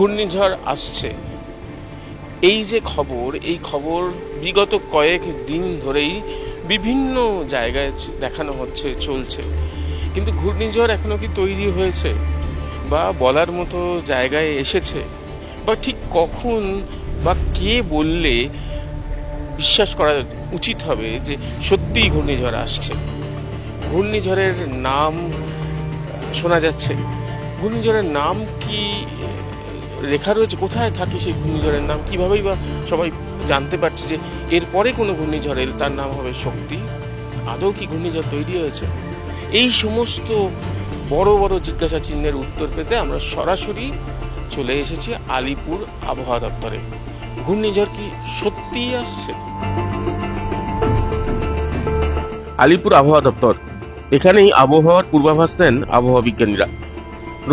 ঘূর্ণিঝড় আসছে, এই যে খবর, এই খবর বিগত কয়েক দিন ধরেই বিভিন্ন জায়গায় দেখানো হচ্ছে, চলছে, কিন্তু ঘূর্ণিঝড় এখনো কি তৈরি হয়েছে বা বলার মতো জায়গায় এসেছে, বা ঠিক কখন বা কে বললে বিশ্বাস করা উচিত হবে যে সত্যিই ঘূর্ণিঝড় আসছে? ঘূর্ণিঝড়ের নাম শোনা যাচ্ছে, ঘূর্ণিঝড়ের নাম কি লেখা রয়েছে? কোথায় থাকে সেই ঘূর্ণিঝড়ের নাম? কীভাবেই বা সবাই জানতে পারছে যে এরপরে কোনো ঘূর্ণিঝড় এলে তার নাম হবে শক্তি? আদৌ কি ঘূর্ণিঝড় তৈরি হয়েছে? এই সমস্ত বড় বড় জিজ্ঞাসা চিহ্নের উত্তর পেতে আমরা সরাসরি চলে এসেছি আলিপুর আবহাওয়া দপ্তরে। ঘূর্ণিঝড় কি সত্যিই আসছে? আলিপুর আবহাওয়া দপ্তর, এখানেই আবহাওয়ার পূর্বাভাস দেন আবহাওয়া বিজ্ঞানীরা।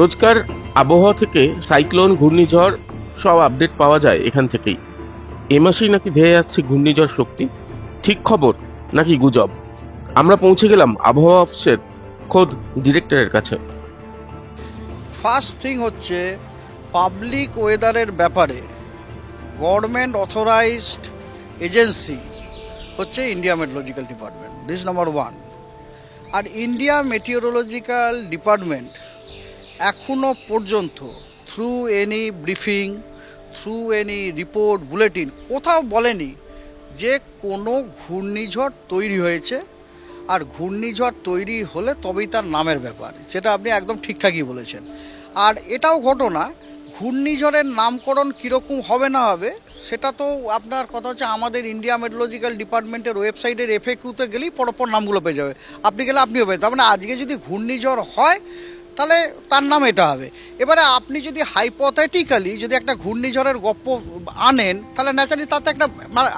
রোজকার আবহাওয়া থেকে সাইক্লোন, ঘূর্ণিঝড় সব আপডেট পাওয়া যায় এখান থেকেই। এ মাসেই নাকি ধেয়ে আসছে ঘূর্ণিঝড় শক্তি। ঠিক খবর নাকি গুজব? আমরা পৌঁছে গেলাম আবহাওয়া অফিসের খোদ ডিরেক্টরের কাছে। ফার্স্ট থিং হচ্ছে, পাবলিক ওয়েদারের ব্যাপারে গভর্নমেন্ট অথরাইজড এজেন্সি হচ্ছে India meteorological department, this number one. আর ইন্ডিয়া মেটিওরোলজিক্যাল ডিপার্টমেন্ট এখনো পর্যন্ত through any briefing, through any report, bulletin কোথাও বলেনি যে কোনো ঘূর্ণিঝড় তৈরি হয়েছে, আর ঘূর্ণিঝড় তৈরি হলে তবেই তার নামের ব্যাপার। সেটা আপনি একদম ঠিকঠাকই বলেছেন। আর এটাও ঘটনা, ঘূর্ণিঝড়ের নামকরণ কীরকম হবে না হবে সেটা তো আপনার কথা হচ্ছে আমাদের ইন্ডিয়া মেট্রোলজিক্যাল ডিপার্টমেন্টের ওয়েবসাইটের FAQতে গেলেই পরপর নামগুলো পেয়ে যাবে। আপনি গেলে আপনিও পেয়ে, তার মানে আজকে যদি ঘূর্ণিঝড় হয় তাহলে তার নাম এটা হবে। এবারে আপনি যদি হাইপোথেটিক্যালি যদি একটা ঘূর্ণিঝড়ের গপ্প আনেন, তাহলে ন্যাচারালি তাতে একটা,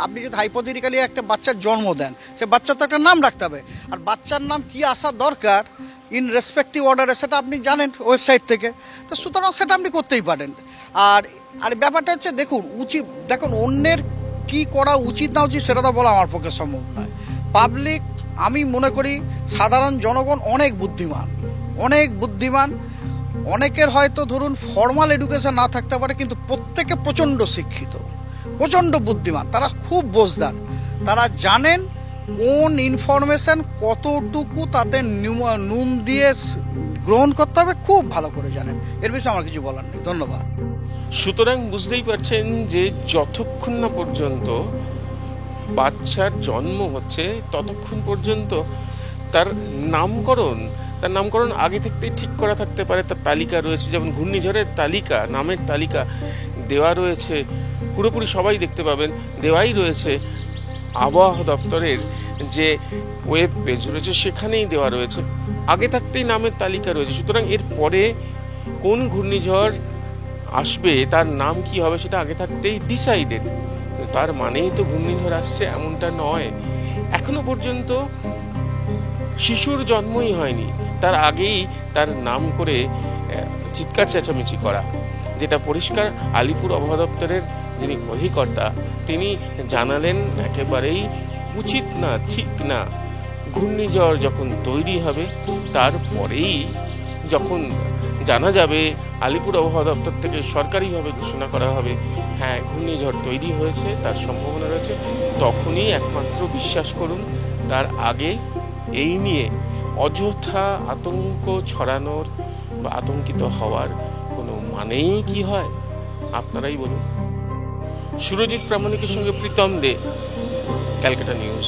আপনি যদি হাইপোথেটিক্যালি একটা বাচ্চার জন্ম দেন, সে বাচ্চার তো একটা নাম রাখতে হবে। আর বাচ্চার নাম কি আসা দরকার ইন রেসপেক্টিভ অর্ডারে সেটা আপনি জানেন ওয়েবসাইট থেকে, তো সুতরাং সেটা আপনি করতেই পারেন। আর ব্যাপারটা হচ্ছে দেখুন অন্যের কি করা উচিত না উচিত সেটা তো বলা আমার পক্ষে সম্ভব নয়। পাবলিক, আমি মনে করি সাধারণ জনগণ অনেক বুদ্ধিমান, অনেকের হয়তো ধরুন ফর্মাল এডুকেশন না থাকতে পারে, কিন্তু প্রত্যেকে প্রচণ্ড শিক্ষিত, প্রচণ্ড বুদ্ধিমান, তারা খুব বোঝদার, তারা জানেন কোন ইনফরমেশন কতটুকু তাতে নুন দিয়ে গ্রহণ করতে হবে, খুব ভালো করে জানেন। এর বিষয়ে আমার কিছু বলার নেই। ধন্যবাদ। সুতরাং বুঝতেই পারছেন যে যতক্ষণ না পর্যন্ত বাচ্চার জন্ম হচ্ছে ততক্ষণ পর্যন্ত তার নামকরণ আগে থেকেই ঠিক করা থাকতে পারে। তার তালিকা রয়েছে, যেমন ঘূর্ণিঝড়ের তালিকা, নামের তালিকা দেওয়া রয়েছে, পুরোপুরি সবাই দেখতে পাবেন, দেওয়াই রয়েছে আবহাওয়া দপ্তরের যে ওয়েব পেজ রয়েছে সেখানেই দেওয়া রয়েছে, আগে থাকতেই নামের তালিকা রয়েছে। সুতরাং এর পরে কোন ঘূর্ণিঝড় আসবে, তার নাম কি হবে সেটা আগে থাকতেই ডিসাইডেড। তার মানেই তো ঘূর্ণিঝড় আসছে এমনটা নয়। এখনো পর্যন্ত শিশুর জন্মই হয়নি, তার আগেই তার নাম করে চিৎকার চেঁচামেচি করা, যেটা পরিষ্কার আলিপুর আবহাওয়া দপ্তরের যিনি অধিকর্তা তিনি জানালেন একেবারেই উচিত না, ঠিক না। ঘূর্ণিঝড় যখন তৈরি হবে তারপরেই যখন জানা যাবে, আলিপুর আবহাওয়া দপ্তর থেকে সরকারিভাবে ঘোষণা করা হবে হ্যাঁ ঘূর্ণিঝড় তৈরি হয়েছে, তার সম্ভাবনা রয়েছে, তখনই একমাত্র বিশ্বাস করুন। তার আগে এই নিয়ে অযথা আতঙ্ক ছড়ানোর বা আতঙ্কিত হওয়ার কোনো মানেই কি হয়? আপনারাই বলুন। সুরজিৎ প্রামাণিকের সঙ্গে প্রীতম দে, ক্যালকাটা নিউজ।